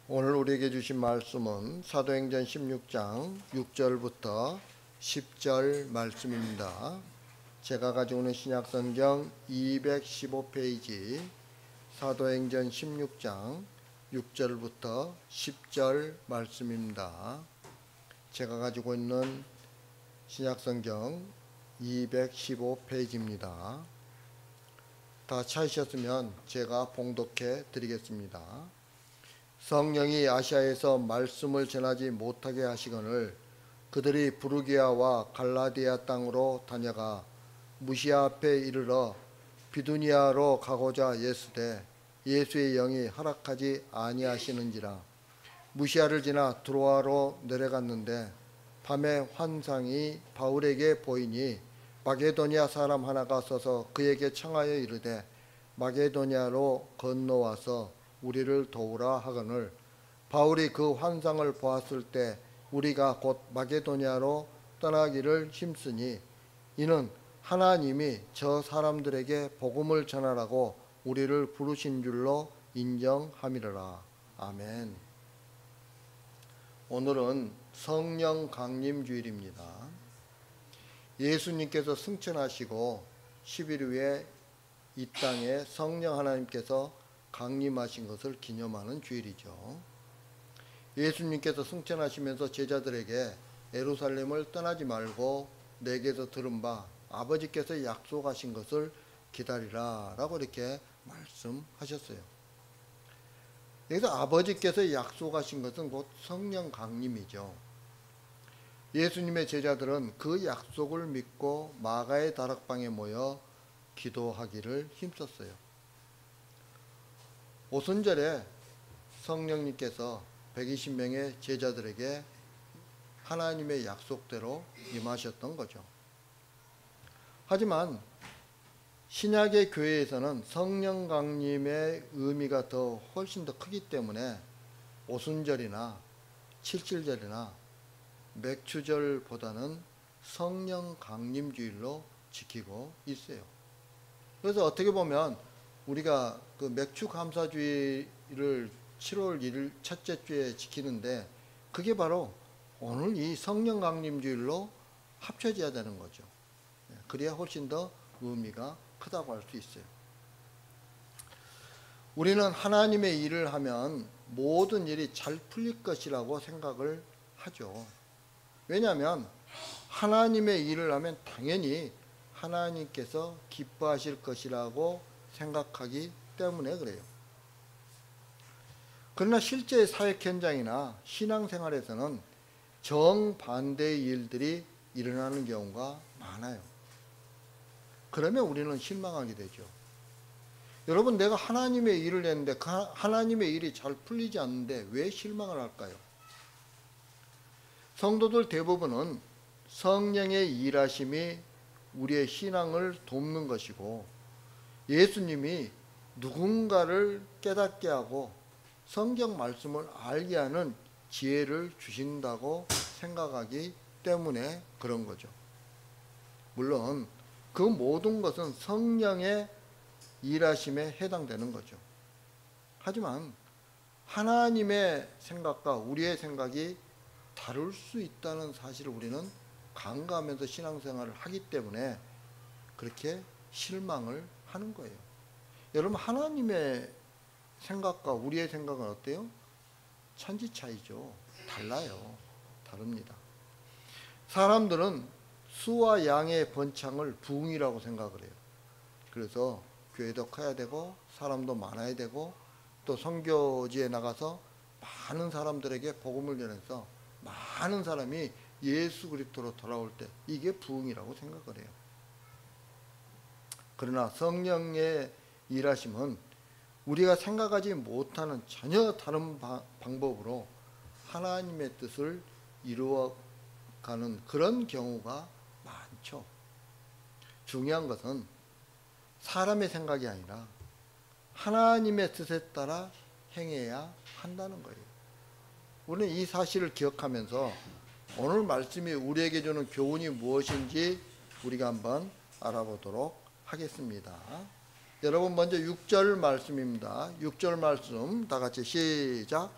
오늘 우리에게 주신 말씀은 사도행전 16장 6절부터 10절 말씀입니다. 제가 가지고 있는 신약성경 215페이지 사도행전 16장 6절부터 10절 말씀입니다. 제가 가지고 있는 신약성경 215페이지입니다. 다 찾으셨으면 제가 봉독해 드리겠습니다. 성령이 아시아에서 말씀을 전하지 못하게 하시거늘 그들이 부르기아와 갈라디아 땅으로 다녀가 무시아 앞에 이르러 비두니아로 가고자 예수되 예수의 영이 허락하지 아니하시는지라. 무시아를 지나 드로아로 내려갔는데 밤에 환상이 바울에게 보이니 마게도니아 사람 하나가 서서 그에게 청하여 이르되 마게도니아로 건너와서 우리를 도우라 하거늘 바울이 그 환상을 보았을 때 우리가 곧 마게도니아로 떠나기를 힘쓰니 이는 하나님이 저 사람들에게 복음을 전하라고 우리를 부르신 줄로 인정함이라. 아멘. 오늘은 성령 강림 주일입니다. 예수님께서 승천하시고 10일 후에 이 땅에 성령 하나님께서 강림하신 것을 기념하는 주일이죠. 예수님께서 승천하시면서 제자들에게 예루살렘을 떠나지 말고 내게서 들은 바 아버지께서 약속하신 것을 기다리라 라고 이렇게 말씀하셨어요. 여기서 아버지께서 약속하신 것은 곧 성령 강림이죠. 예수님의 제자들은 그 약속을 믿고 마가의 다락방에 모여 기도하기를 힘썼어요. 오순절에 성령님께서 120명의 제자들에게 하나님의 약속대로 임하셨던 거죠. 하지만 신약의 교회에서는 성령 강림의 의미가 훨씬 더 크기 때문에 오순절이나 칠칠절이나 맥추절보다는 성령 강림 주일로 지키고 있어요. 그래서 어떻게 보면 우리가 그 맥추 감사주의를 7월 1일 첫째 주에 지키는데 그게 바로 오늘 이 성령 강림 주일로 합쳐져야 되는 거죠. 그래야 훨씬 더 의미가 크다고 할 수 있어요. 우리는 하나님의 일을 하면 모든 일이 잘 풀릴 것이라고 생각을 하죠. 왜냐하면 하나님의 일을 하면 당연히 하나님께서 기뻐하실 것이라고 생각하기 때문에 그래요. 그러나 실제 사역 현장이나 신앙생활에서는 정반대의 일들이 일어나는 경우가 많아요. 그러면 우리는 실망하게 되죠. 여러분, 내가 하나님의 일을 했는데 그 하나님의 일이 잘 풀리지 않는데 왜 실망을 할까요? 성도들 대부분은 성령의 일하심이 우리의 신앙을 돕는 것이고 예수님이 누군가를 깨닫게 하고 성경 말씀을 알게 하는 지혜를 주신다고 생각하기 때문에 그런 거죠. 물론 그 모든 것은 성령의 일하심에 해당되는 거죠. 하지만 하나님의 생각과 우리의 생각이 다를 수 있다는 사실을 우리는 간과하면서 신앙생활을 하기 때문에 그렇게 실망을 하는 거예요. 여러분, 하나님의 생각과 우리의 생각은 어때요? 천지 차이죠. 달라요. 다릅니다. 사람들은 수와 양의 번창을 부흥이라고 생각을 해요. 그래서 교회도 커야 되고 사람도 많아야 되고 또 선교지에 나가서 많은 사람들에게 복음을 전해서 많은 사람이 예수 그리스도로 돌아올 때 이게 부흥이라고 생각을 해요. 그러나 성령의 일하심은 우리가 생각하지 못하는 전혀 다른 방법으로 하나님의 뜻을 이루어가는 그런 경우가 많죠. 중요한 것은 사람의 생각이 아니라 하나님의 뜻에 따라 행해야 한다는 거예요. 우리는 이 사실을 기억하면서 오늘 말씀이 우리에게 주는 교훈이 무엇인지 우리가 한번 알아보도록 하겠습니다. 여러분, 먼저 6절 말씀입니다. 6절 말씀 다 같이 시작.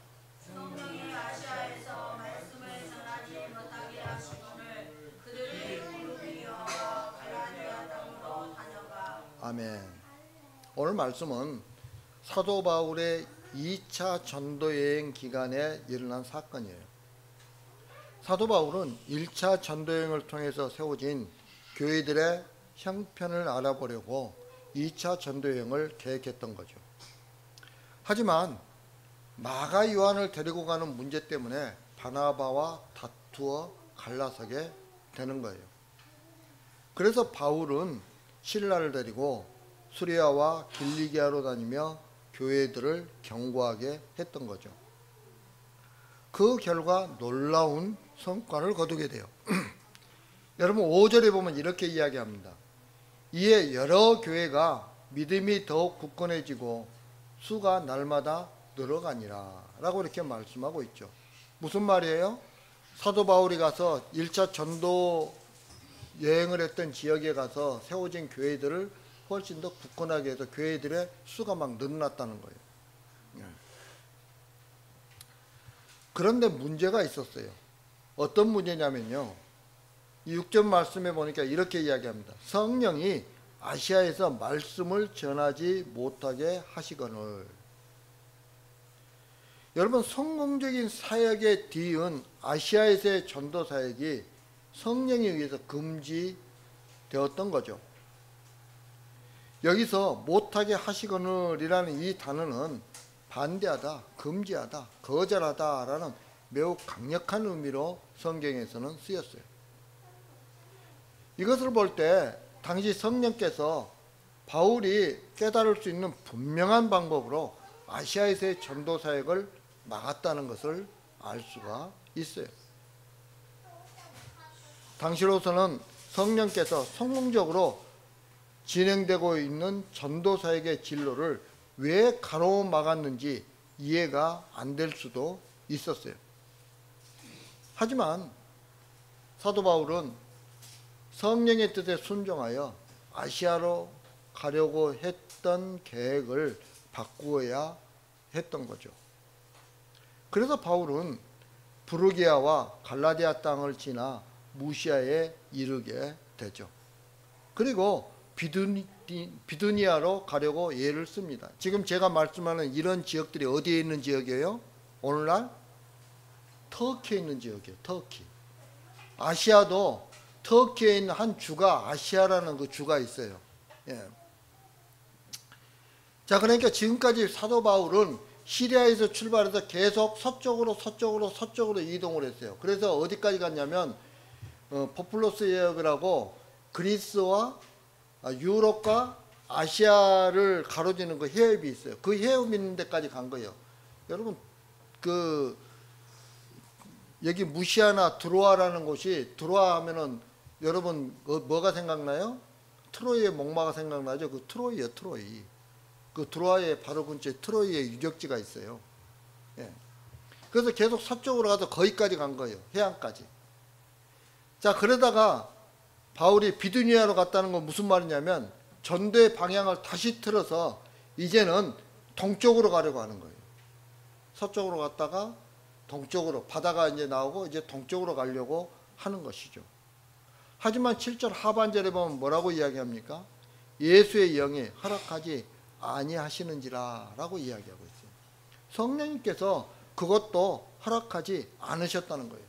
성령이 아시아에서 말씀을 전하지 못하게 하시거늘 그들이 부르기어와 갈라디아 땅으로 다녀가. 아멘. 오늘 말씀은 사도 바울의 2차 전도여행 기간에 일어난 사건이에요. 사도 바울은 1차 전도여행을 통해서 세워진 교회들의 형편을 알아보려고 2차 전도여행을 계획했던 거죠. 하지만 마가 요한을 데리고 가는 문제 때문에 바나바와 다투어 갈라서게 되는 거예요. 그래서 바울은 실라를 데리고 수리아와 길리기아로 다니며 교회들을 경고하게 했던 거죠. 그 결과 놀라운 성과를 거두게 돼요. 여러분 5절에 보면 이렇게 이야기합니다. 이에 여러 교회가 믿음이 더욱 굳건해지고 수가 날마다 늘어가니라 라고 이렇게 말씀하고 있죠. 무슨 말이에요? 사도 바울이 가서 1차 전도 여행을 했던 지역에 가서 세워진 교회들을 훨씬 더 굳건하게 해서 교회들의 수가 막 늘어났다는 거예요. 그런데 문제가 있었어요. 어떤 문제냐면요. 이 6절 말씀에 보니까 이렇게 이야기합니다. 성령이 아시아에서 말씀을 전하지 못하게 하시거늘. 여러분 성공적인 사역의 뒤은 아시아에서의 전도 사역이 성령에 의해서 금지되었던 거죠. 여기서 못하게 하시거늘이라는 이 단어는 반대하다, 금지하다, 거절하다 라는 매우 강력한 의미로 성경에서는 쓰였어요. 이것을 볼 때 당시 성령께서 바울이 깨달을 수 있는 분명한 방법으로 아시아에서의 전도 사역을 막았다는 것을 알 수가 있어요. 당시로서는 성령께서 성공적으로 진행되고 있는 전도 사역의 진로를 왜 가로막았는지 이해가 안 될 수도 있었어요. 하지만 사도 바울은 성령의 뜻에 순종하여 아시아로 가려고 했던 계획을 바꾸어야 했던 거죠. 그래서 바울은 부르기아와 갈라디아 땅을 지나 무시아에 이르게 되죠. 그리고 비두니아로 가려고 예를 씁니다. 지금 제가 말씀하는 이런 지역들이 어디에 있는 지역이에요? 오늘날 터키에 있는 지역이에요. 터키. 아시아도 터키에 있는 한 주가 아시아라는 그 주가 있어요. 예. 자, 그러니까 지금까지 사도 바울은 시리아에서 출발해서 계속 서쪽으로 이동을 했어요. 그래서 어디까지 갔냐면 포플로스 해협이라고 그리스와 유럽과 아시아를 가로지는 그 해협이 있어요. 그 해협 있는 데까지 간 거예요. 여러분 여기 무시아나 드로아라는 곳이, 드로아 하면은 여러분 뭐가 생각나요? 트로이의 목마가 생각나죠. 그 트로이예요. 트로이. 그 드로아의 바로 근처에 트로이의 유적지가 있어요. 예. 그래서 계속 서쪽으로 가서 거기까지 간 거예요. 해안까지. 자, 그러다가 바울이 비두니아로 갔다는 건 무슨 말이냐면 전도의 방향을 다시 틀어서 이제는 동쪽으로 가려고 하는 거예요. 서쪽으로 갔다가 동쪽으로, 바다가 이제 나오고 이제 동쪽으로 가려고 하는 것이죠. 하지만 7절 하반절에 보면 뭐라고 이야기합니까? 예수의 영이 허락하지 아니하시는지라 라고 이야기하고 있어요. 성령님께서 그것도 허락하지 않으셨다는 거예요.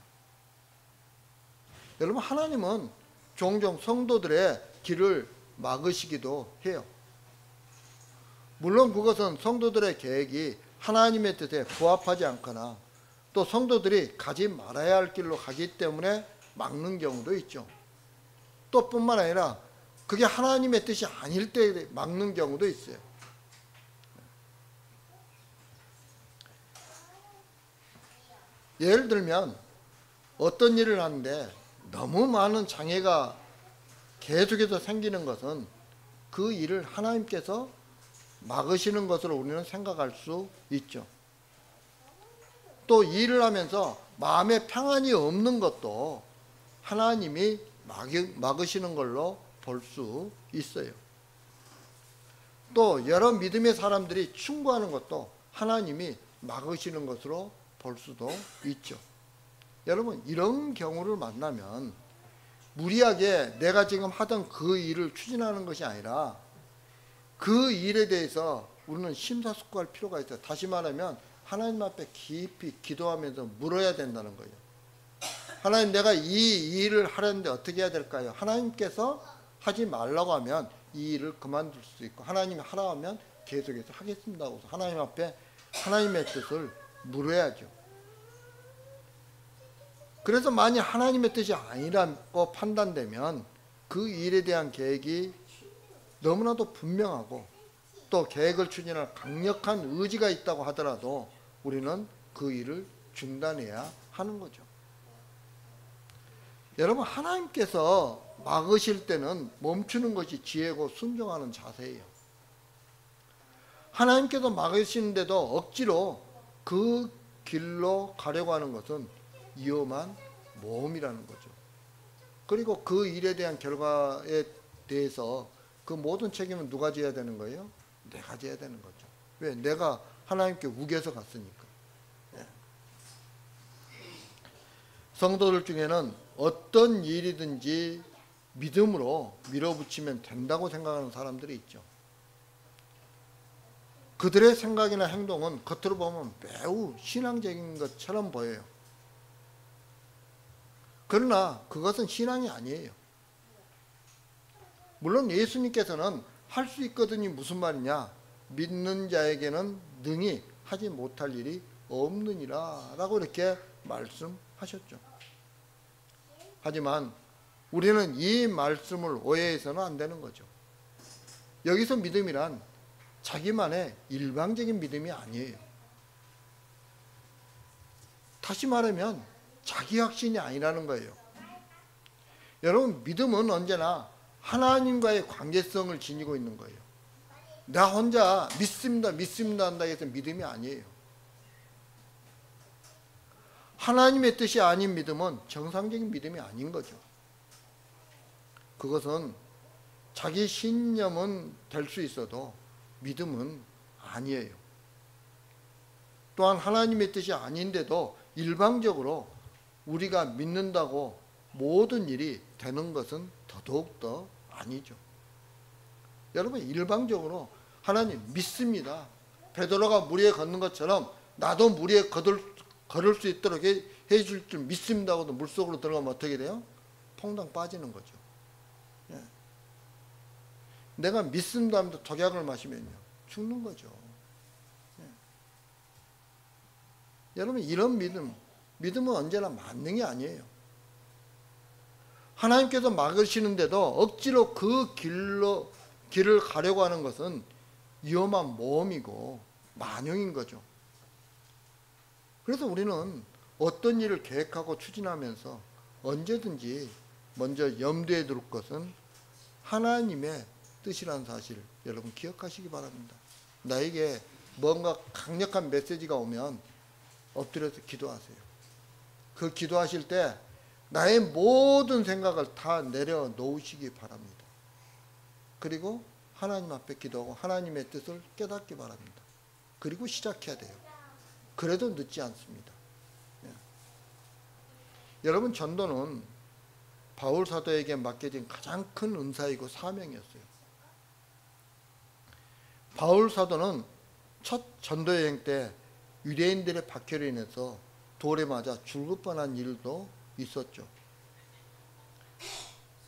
여러분, 하나님은 종종 성도들의 길을 막으시기도 해요. 물론 그것은 성도들의 계획이 하나님의 뜻에 부합하지 않거나 또 성도들이 가지 말아야 할 길로 가기 때문에 막는 경우도 있죠. 또 뿐만 아니라 그게 하나님의 뜻이 아닐 때 막는 경우도 있어요. 예를 들면 어떤 일을 하는데 너무 많은 장애가 계속해서 생기는 것은 그 일을 하나님께서 막으시는 것으로 우리는 생각할 수 있죠. 또 일을 하면서 마음에 평안이 없는 것도 하나님이 막으시는 걸로 볼 수 있어요. 또 여러 믿음의 사람들이 충고하는 것도 하나님이 막으시는 것으로 볼 수도 있죠. 여러분, 이런 경우를 만나면 무리하게 내가 지금 하던 그 일을 추진하는 것이 아니라 그 일에 대해서 우리는 심사숙고할 필요가 있어요. 다시 말하면 하나님 앞에 깊이 기도하면서 물어야 된다는 거예요. 하나님, 내가 이 일을 하려는데 어떻게 해야 될까요? 하나님께서 하지 말라고 하면 이 일을 그만둘 수 있고, 하나님이 하라 하면 계속해서 하겠습니다 하고 하나님 앞에 하나님의 뜻을 물어야죠. 그래서 만약 하나님의 뜻이 아니라고 판단되면 그 일에 대한 계획이 너무나도 분명하고 또 계획을 추진할 강력한 의지가 있다고 하더라도 우리는 그 일을 중단해야 하는 거죠. 여러분, 하나님께서 막으실 때는 멈추는 것이 지혜고 순종하는 자세예요. 하나님께서 막으시는데도 억지로 그 길로 가려고 하는 것은 위험한 모험이라는 거죠. 그리고 그 일에 대한 결과에 대해서 그 모든 책임은 누가 져야 되는 거예요? 내가 져야 되는 거죠. 왜? 내가 하나님께 우겨서 갔으니까. 예. 성도들 중에는 어떤 일이든지 믿음으로 밀어붙이면 된다고 생각하는 사람들이 있죠. 그들의 생각이나 행동은 겉으로 보면 매우 신앙적인 것처럼 보여요. 그러나 그것은 신앙이 아니에요. 물론 예수님께서는 할 수 있거든이 무슨 말이냐? 믿는 자에게는 능히 하지 못할 일이 없느니라 라고 이렇게 말씀하셨죠. 하지만 우리는 이 말씀을 오해해서는 안 되는 거죠. 여기서 믿음이란 자기만의 일방적인 믿음이 아니에요. 다시 말하면 자기 확신이 아니라는 거예요. 여러분, 믿음은 언제나 하나님과의 관계성을 지니고 있는 거예요. 나 혼자 믿습니다 한다 해서 믿음이 아니에요. 하나님의 뜻이 아닌 믿음은 정상적인 믿음이 아닌 거죠. 그것은 자기 신념은 될 수 있어도 믿음은 아니에요. 또한 하나님의 뜻이 아닌데도 일방적으로 우리가 믿는다고 모든 일이 되는 것은 더더욱더 아니죠. 여러분, 일방적으로 하나님 믿습니다. 베드로가 물 위에 걷는 것처럼 나도 물 위에 걸을 수 있도록 해줄 줄 믿습니다 하고도 물속으로 들어가면 어떻게 돼요? 퐁당 빠지는 거죠. 예. 내가 믿습니다 하면서 독약을 마시면요, 죽는 거죠. 예. 여러분, 이런 믿음은 언제나 만능이 아니에요. 하나님께서 막으시는데도 억지로 그 길을 가려고 하는 것은 위험한 모험이고 만용인 거죠. 그래서 우리는 어떤 일을 계획하고 추진하면서 언제든지 먼저 염두에 둘 것은 하나님의 뜻이라는 사실, 여러분 기억하시기 바랍니다. 나에게 뭔가 강력한 메시지가 오면 엎드려서 기도하세요. 그 기도하실 때 나의 모든 생각을 다 내려놓으시기 바랍니다. 그리고 하나님 앞에 기도하고 하나님의 뜻을 깨닫기 바랍니다. 그리고 시작해야 돼요. 그래도 늦지 않습니다. 예. 여러분, 전도는 바울 사도에게 맡겨진 가장 큰 은사이고 사명이었어요. 바울 사도는 첫 전도 여행 때 유대인들의 박해로 인해서 돌에 맞아 죽을 뻔한 일도 있었죠.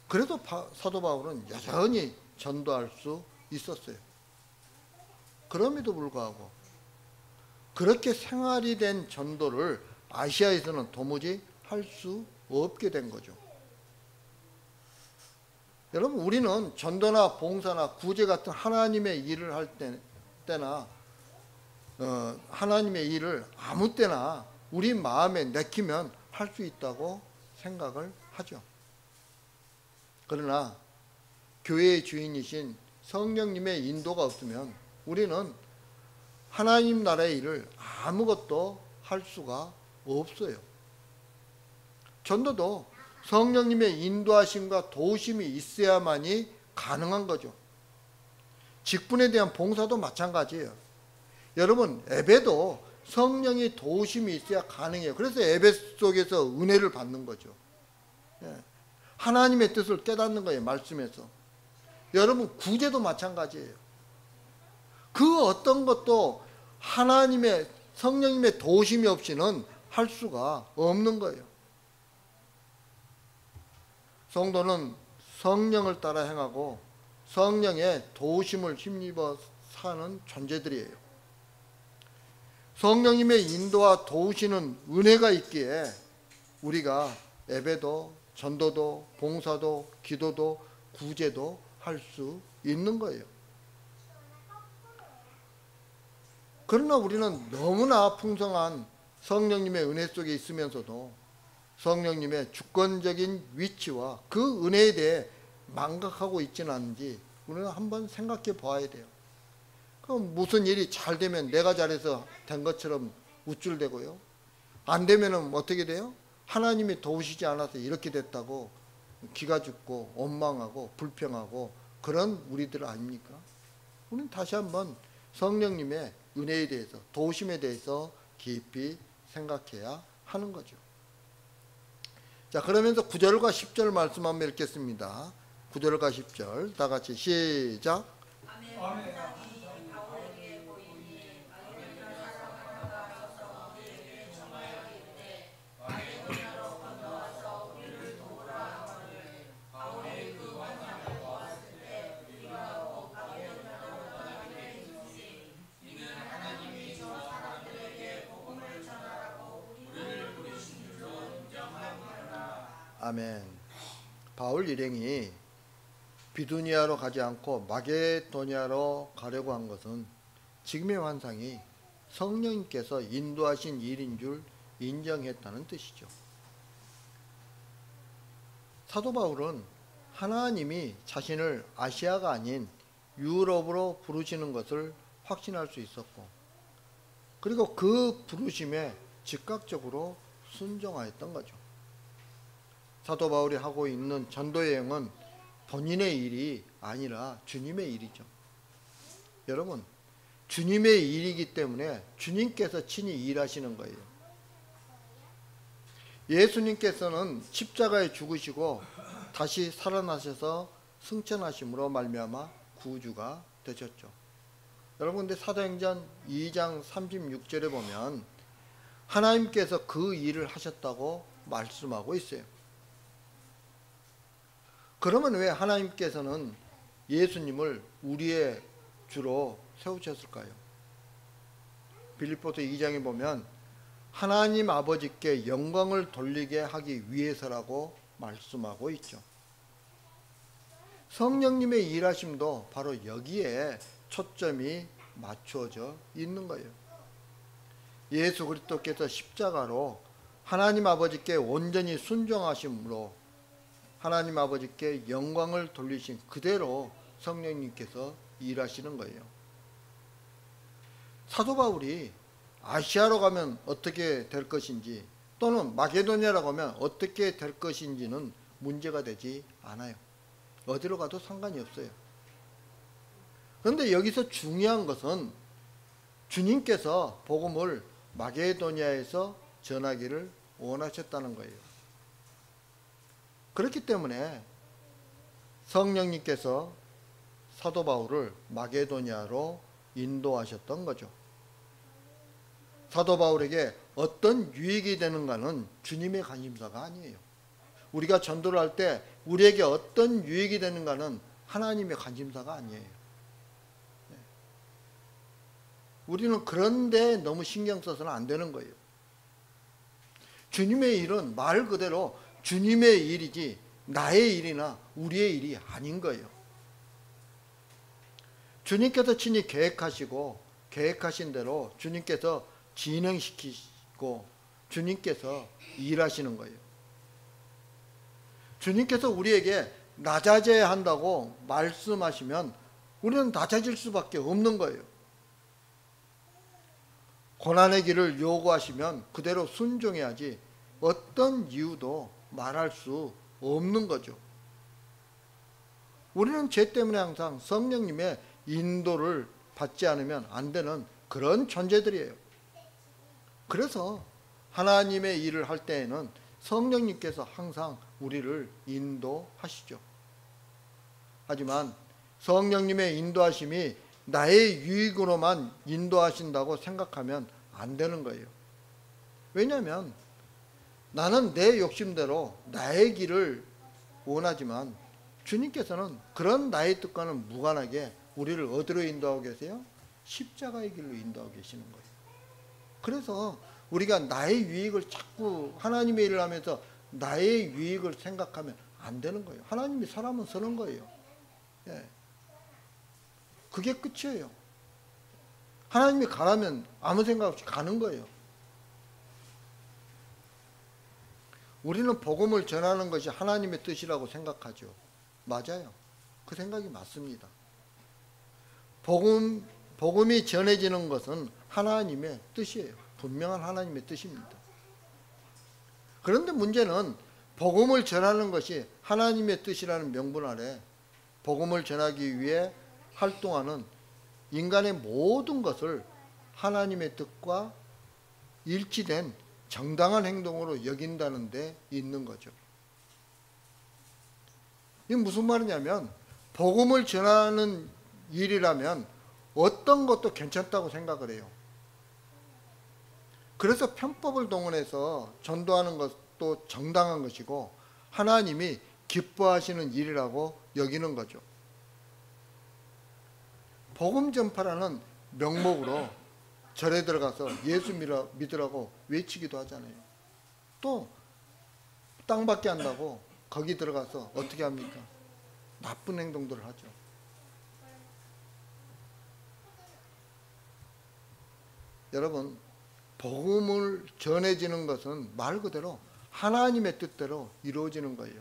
그래도 사도 바울은 여전히 전도할 수 있었어요. 그럼에도 불구하고 그렇게 생활이 된 전도를 아시아에서는 도무지 할 수 없게 된 거죠. 여러분, 우리는 전도나 봉사나 구제 같은 하나님의 일을 할 때나 하나님의 일을 아무 때나 우리 마음에 내키면 할 수 있다고 생각을 하죠. 그러나 교회의 주인이신 성령님의 인도가 없으면 우리는 하나님 나라의 일을 아무것도 할 수가 없어요. 전도도 성령님의 인도하심과 도우심이 있어야만이 가능한 거죠. 직분에 대한 봉사도 마찬가지예요. 여러분, 예배도 성령의 도우심이 있어야 가능해요. 그래서 예배 속에서 은혜를 받는 거죠. 예. 하나님의 뜻을 깨닫는 거예요. 말씀에서. 여러분 구제도 마찬가지예요. 그 어떤 것도 하나님의 성령님의 도우심이 없이는 할 수가 없는 거예요. 성도는 성령을 따라 행하고 성령의 도우심을 힘입어 사는 존재들이에요. 성령님의 인도와 도우시는 은혜가 있기에 우리가 예배도 전도도 봉사도 기도도 구제도 할 수 있는 거예요. 그러나 우리는 너무나 풍성한 성령님의 은혜 속에 있으면서도 성령님의 주권적인 위치와 그 은혜에 대해 망각하고 있지는 않은지 우리는 한번 생각해 봐야 돼요. 그럼 무슨 일이 잘 되면 내가 잘해서 된 것처럼 우쭐대고요. 안 되면은 어떻게 돼요? 하나님이 도우시지 않아서 이렇게 됐다고 기가 죽고 원망하고 불평하고 그런 우리들 아닙니까? 우리는 다시 한번 성령님의 은혜에 대해서 도우심에 대해서 깊이 생각해야 하는 거죠. 자, 그러면서 9절과 10절 말씀 한번 읽겠습니다. 9절과 10절 다 같이 시작. 아멘. 아멘. 바울 일행이 비두니아로 가지 않고 마게도니아로 가려고 한 것은 지금의 환상이 성령님께서 인도하신 일인 줄 인정했다는 뜻이죠. 사도 바울은 하나님이 자신을 아시아가 아닌 유럽으로 부르시는 것을 확신할 수 있었고, 그리고 그 부르심에 즉각적으로 순종하였던 거죠. 사도 바울이 하고 있는 전도 여행은 본인의 일이 아니라 주님의 일이죠. 여러분, 주님의 일이기 때문에 주님께서 친히 일하시는 거예요. 예수님께서는 십자가에 죽으시고 다시 살아나셔서 승천하심으로 말미암아 구주가 되셨죠. 여러분, 근데 사도행전 2장 36절에 보면 하나님께서 그 일을 하셨다고 말씀하고 있어요. 그러면 왜 하나님께서는 예수님을 우리의 주로 세우셨을까요? 빌립보서 2장에 보면 하나님 아버지께 영광을 돌리게 하기 위해서라고 말씀하고 있죠. 성령님의 일하심도 바로 여기에 초점이 맞추어져 있는 거예요. 예수 그리스도께서 십자가로 하나님 아버지께 온전히 순종하심으로 하나님 아버지께 영광을 돌리신 그대로 성령님께서 일하시는 거예요. 사도 바울이 아시아로 가면 어떻게 될 것인지 또는 마게도니아로 가면 어떻게 될 것인지는 문제가 되지 않아요. 어디로 가도 상관이 없어요. 그런데 여기서 중요한 것은 주님께서 복음을 마게도니아에서 전하기를 원하셨다는 거예요. 그렇기 때문에 성령님께서 사도 바울을 마게도니아로 인도하셨던 거죠. 사도 바울에게 어떤 유익이 되는가는 주님의 관심사가 아니에요. 우리가 전도를 할 때 우리에게 어떤 유익이 되는가는 하나님의 관심사가 아니에요. 우리는 그런데 너무 신경 써서는 안 되는 거예요. 주님의 일은 말 그대로 주님의 일이지 나의 일이나 우리의 일이 아닌 거예요. 주님께서 친히 계획하시고 계획하신 대로 주님께서 진행시키고 주님께서 일하시는 거예요. 주님께서 우리에게 낮아져야 한다고 말씀하시면 우리는 낮아질 수밖에 없는 거예요. 고난의 길을 요구하시면 그대로 순종해야지 어떤 이유도 말할 수 없는 거죠. 우리는 죄 때문에 항상 성령님의 인도를 받지 않으면 안 되는 그런 존재들이에요. 그래서 하나님의 일을 할 때에는 성령님께서 항상 우리를 인도하시죠. 하지만 성령님의 인도하심이 나의 유익으로만 인도하신다고 생각하면 안 되는 거예요. 왜냐하면 나는 내 욕심대로 나의 길을 원하지만 주님께서는 그런 나의 뜻과는 무관하게 우리를 어디로 인도하고 계세요? 십자가의 길로 인도하고 계시는 거예요. 그래서 우리가 나의 유익을 자꾸 하나님의 일을 하면서 나의 유익을 생각하면 안 되는 거예요. 하나님이 사람은 쓰는 거예요. 예. 그게 끝이에요. 하나님이 가라면 아무 생각 없이 가는 거예요. 우리는 복음을 전하는 것이 하나님의 뜻이라고 생각하죠. 맞아요. 그 생각이 맞습니다. 복음이 전해지는 것은 하나님의 뜻이에요. 분명한 하나님의 뜻입니다. 그런데 문제는 복음을 전하는 것이 하나님의 뜻이라는 명분 아래 복음을 전하기 위해 활동하는 인간의 모든 것을 하나님의 뜻과 일치된 정당한 행동으로 여긴다는 데 있는 거죠. 이게 무슨 말이냐면 복음을 전하는 일이라면 어떤 것도 괜찮다고 생각을 해요. 그래서 편법을 동원해서 전도하는 것도 정당한 것이고 하나님이 기뻐하시는 일이라고 여기는 거죠. 복음 전파라는 명목으로 절에 들어가서 예수 믿으라고 외치기도 하잖아요. 또 땅밖에 한다고 거기 들어가서 어떻게 합니까? 나쁜 행동들을 하죠. 여러분, 복음을 전해지는 것은 말 그대로 하나님의 뜻대로 이루어지는 거예요.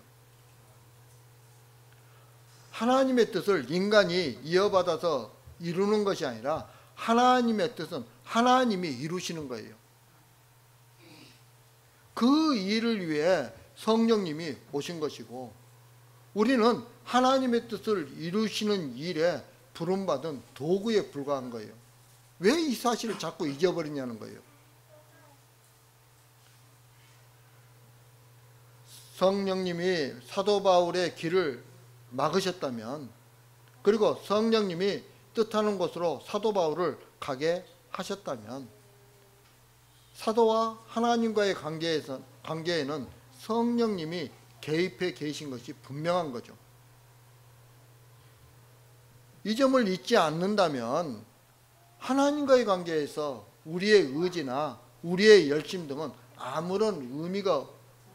하나님의 뜻을 인간이 이어받아서 이루는 것이 아니라 하나님의 뜻은 하나님이 이루시는 거예요. 그 일을 위해 성령님이 오신 것이고 우리는 하나님의 뜻을 이루시는 일에 부름받은 도구에 불과한 거예요. 왜 이 사실을 자꾸 잊어버리냐는 거예요. 성령님이 사도 바울의 길을 막으셨다면 그리고 성령님이 뜻하는 곳으로 사도 바울을 가게 하셨다면 사도와 하나님과의 관계에는 성령님이 개입해 계신 것이 분명한 거죠. 이 점을 잊지 않는다면 하나님과의 관계에서 우리의 의지나 우리의 열심 등은 아무런 의미가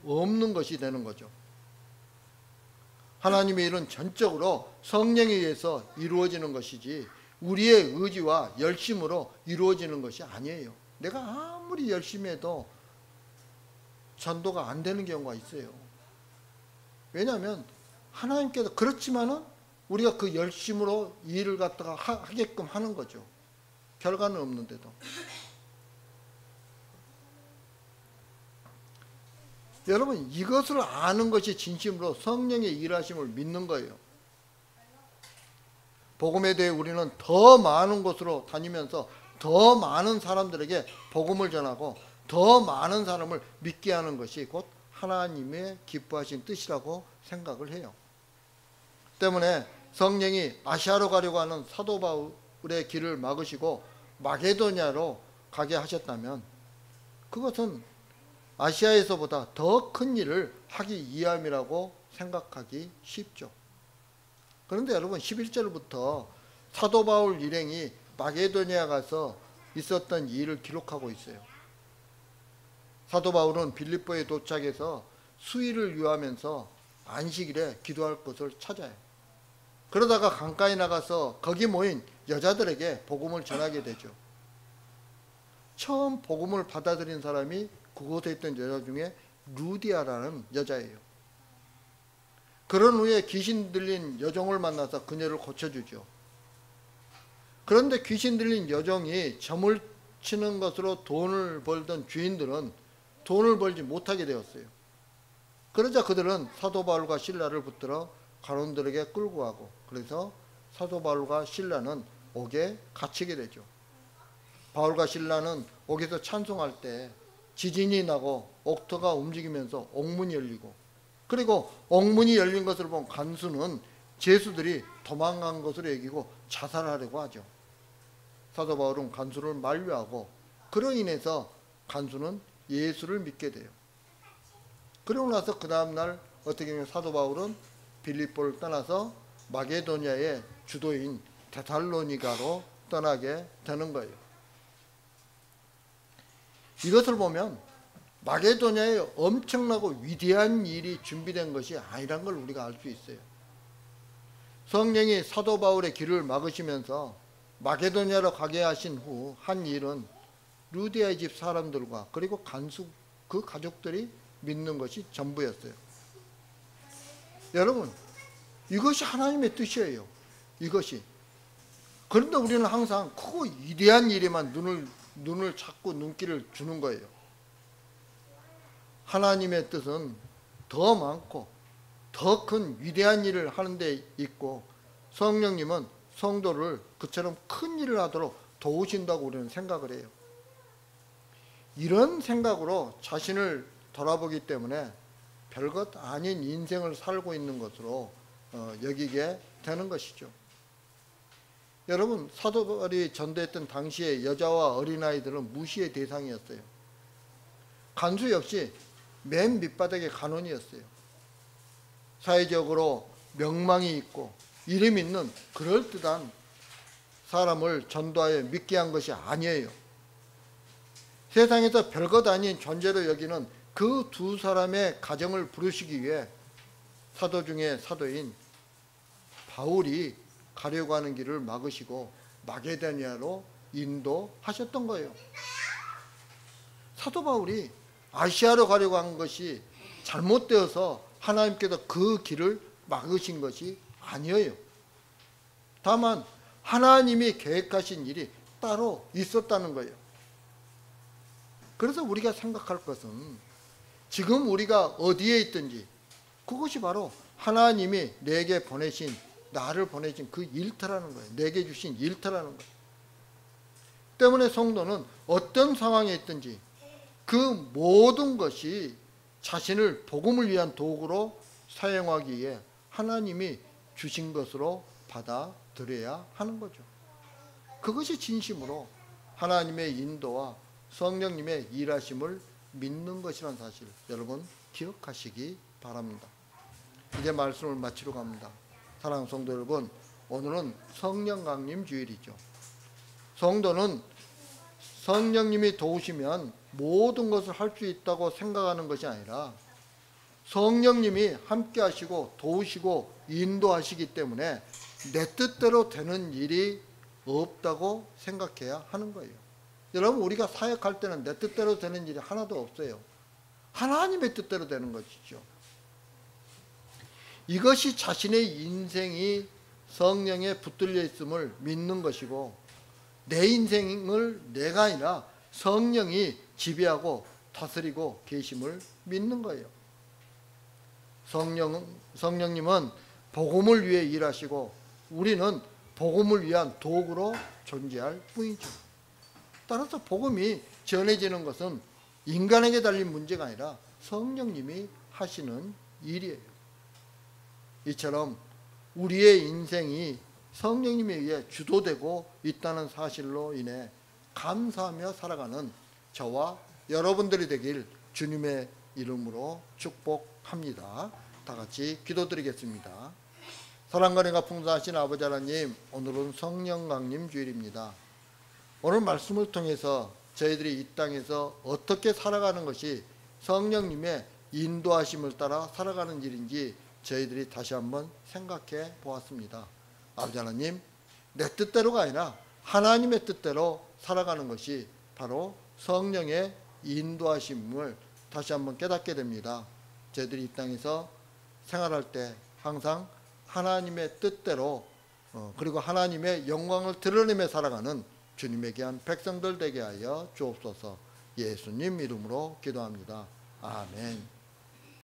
없는 것이 되는 거죠. 하나님의 일은 전적으로 성령에 의해서 이루어지는 것이지 우리의 의지와 열심으로 이루어지는 것이 아니에요. 내가 아무리 열심히 해도 전도가 안 되는 경우가 있어요. 왜냐하면 하나님께서 그렇지만은 우리가 그 열심으로 일을 갖다가 하게끔 하는 거죠. 결과는 없는데도. 여러분, 이것을 아는 것이 진심으로 성령의 일하심을 믿는 거예요. 복음에 대해 우리는 더 많은 곳으로 다니면서 더 많은 사람들에게 복음을 전하고 더 많은 사람을 믿게 하는 것이 곧 하나님의 기뻐하신 뜻이라고 생각을 해요. 때문에 성령이 아시아로 가려고 하는 사도 바울의 길을 막으시고 마게도냐로 가게 하셨다면 그것은 아시아에서보다 더 큰 일을 하기 위함이라고 생각하기 쉽죠. 그런데 여러분 11절부터 사도 바울 일행이 마게도니아 가서 있었던 일을 기록하고 있어요. 사도 바울은 빌립보에 도착해서 수일을 유하면서 안식일에 기도할 곳을 찾아요. 그러다가 강가에 나가서 거기 모인 여자들에게 복음을 전하게 되죠. 처음 복음을 받아들인 사람이 그곳에 있던 여자 중에 루디아라는 여자예요. 그런 후에 귀신 들린 여종을 만나서 그녀를 고쳐주죠. 그런데 귀신 들린 여종이 점을 치는 것으로 돈을 벌던 주인들은 돈을 벌지 못하게 되었어요. 그러자 그들은 사도 바울과 실라를 붙들어 가론들에게 끌고 가고 그래서 사도 바울과 실라는 옥에 갇히게 되죠. 바울과 실라는 옥에서 찬송할 때 지진이 나고 옥토가 움직이면서 옥문이 열리고, 그리고 옥문이 열린 것을 본 간수는 죄수들이 도망간 것으로 여기고 자살하려고 하죠. 사도 바울은 간수를 만류하고 그로 인해서 간수는 예수를 믿게 돼요. 그러고 나서 그 다음날 어떻게 보면 사도 바울은 빌립보를 떠나서 마게도냐의 주도인 데살로니가로 떠나게 되는 거예요. 이것을 보면 마게도냐에 엄청나고 위대한 일이 준비된 것이 아니란 걸 우리가 알 수 있어요. 성령이 사도 바울의 길을 막으시면서 마게도냐로 가게 하신 후 한 일은 루디아의 집 사람들과 그리고 간수 그 가족들이 믿는 것이 전부였어요. 여러분, 이것이 하나님의 뜻이에요. 이것이. 그런데 우리는 항상 크고 위대한 일에만 눈을 찾고 눈길을 주는 거예요. 하나님의 뜻은 더 많고 더 큰 위대한 일을 하는 데 있고, 성령님은 성도를 그처럼 큰 일을 하도록 도우신다고 우리는 생각을 해요. 이런 생각으로 자신을 돌아보기 때문에 별것 아닌 인생을 살고 있는 것으로 여기게 되는 것이죠. 여러분, 사도 바울이 전도했던 당시에 여자와 어린아이들은 무시의 대상이었어요. 간수 역시 맨 밑바닥의 간원이었어요. 사회적으로 명망이 있고 이름 있는 그럴듯한 사람을 전도하여 믿게 한 것이 아니에요. 세상에서 별것 아닌 존재로 여기는 그 두 사람의 가정을 부르시기 위해 사도 중에 사도인 바울이 가려고 하는 길을 막으시고 마게도냐로 인도하셨던 거예요. 사도 바울이 아시아로 가려고 한 것이 잘못되어서 하나님께서 그 길을 막으신 것이 아니에요. 다만 하나님이 계획하신 일이 따로 있었다는 거예요. 그래서 우리가 생각할 것은 지금 우리가 어디에 있든지 그것이 바로 하나님이 내게 보내신, 나를 보내신 그 일터라는 거예요. 내게 주신 일터라는 거예요. 때문에 성도는 어떤 상황에 있든지 그 모든 것이 자신을 복음을 위한 도구로 사용하기에 하나님이 주신 것으로 받아들여야 하는 거죠. 그것이 진심으로 하나님의 인도와 성령님의 일하심을 믿는 것이라는 사실, 여러분 기억하시기 바랍니다. 이제 말씀을 마치러 갑니다. 사랑하는 성도 여러분, 오늘은 성령 강림 주일이죠. 성도는 성령님이 도우시면 모든 것을 할 수 있다고 생각하는 것이 아니라 성령님이 함께 하시고 도우시고 인도하시기 때문에 내 뜻대로 되는 일이 없다고 생각해야 하는 거예요. 여러분, 우리가 사역할 때는 내 뜻대로 되는 일이 하나도 없어요. 하나님의 뜻대로 되는 것이죠. 이것이 자신의 인생이 성령에 붙들려 있음을 믿는 것이고, 내 인생을 내가 아니라 성령이 지배하고 다스리고 계심을 믿는 거예요. 성령님은 복음을 위해 일하시고 우리는 복음을 위한 도구로 존재할 뿐이죠. 따라서 복음이 전해지는 것은 인간에게 달린 문제가 아니라 성령님이 하시는 일이에요. 이처럼 우리의 인생이 성령님에 의해 주도되고 있다는 사실로 인해 감사하며 살아가는 저와 여러분들이 되길 주님의 이름으로 축복합니다. 다 같이 기도드리겠습니다. 사랑과 은혜가 풍성하신 아버지 하나님, 오늘은 성령 강림 주일입니다. 오늘 말씀을 통해서 저희들이 이 땅에서 어떻게 살아가는 것이 성령님의 인도하심을 따라 살아가는 일인지 저희들이 다시 한번 생각해 보았습니다. 아버지 하나님, 내 뜻대로가 아니라 하나님의 뜻대로 살아가는 것이 바로 성령의 인도하심을 다시 한번 깨닫게 됩니다. 저희들이 이 땅에서 생활할 때 항상 하나님의 뜻대로 그리고 하나님의 영광을 드러내며 살아가는 주님의 귀한 백성들 되게 하여 주옵소서. 예수님 이름으로 기도합니다. 아멘.